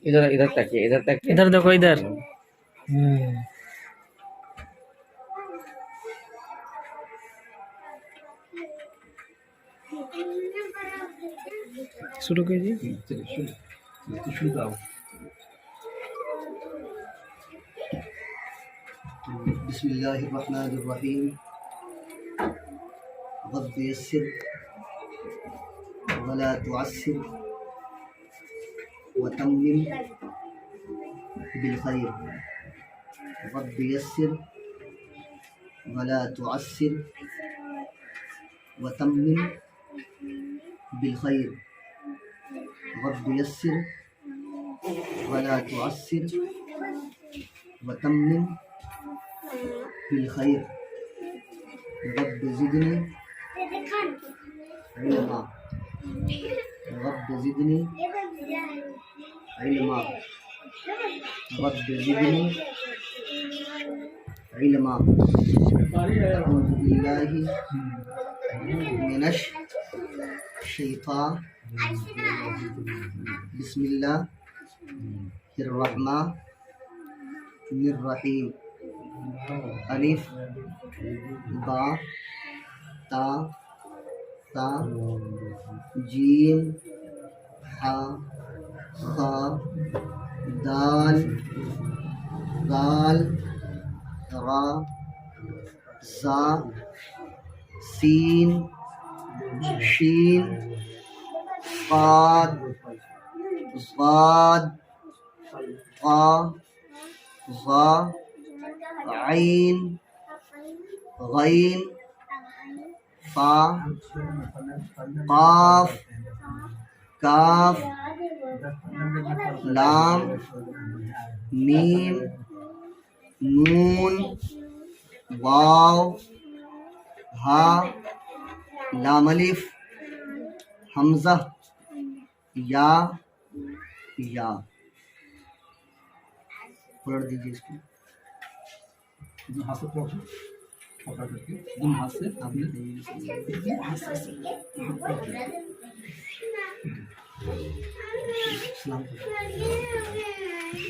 इधर इधर तकिए, इधर तकिए, इधर देखो इधर। शुरू कीजिए। बिस्मिल्लाहिर्रहमानिर्रहीम। रब्बि यस्सिर वला तुअस्सिर वतम्मिम बिल खैर। रब्बि यस्सिर वला तुअस्सिर वतम्मिम बिल खैर। रब्बि यस्सिर वला तुअस्सिर वतम्मिम बिल खैर। रब्बि ज़िदनी इल्मा। रब्बि ज़िदनी इल्मा। रब्बि ज़िदनी इल्मा। अऊज़ु बिल्लाहि मिनश शैतानिर बिस्मिल्लाहिर्रहमानिर्रहीम। अलिफ बा ता ता जीम हा खा दाल दाल रा ज़ा सीन शीन क़ाद ज़ाद क़ा ज़ा ऐन गैन फा क़ाफ काफ लाम मीम नून वाव हा लाम अलिफ हमज़ा या या। पलट दीजिए इसको। हाथ से पकड़ करके हाथ से आपने सलाम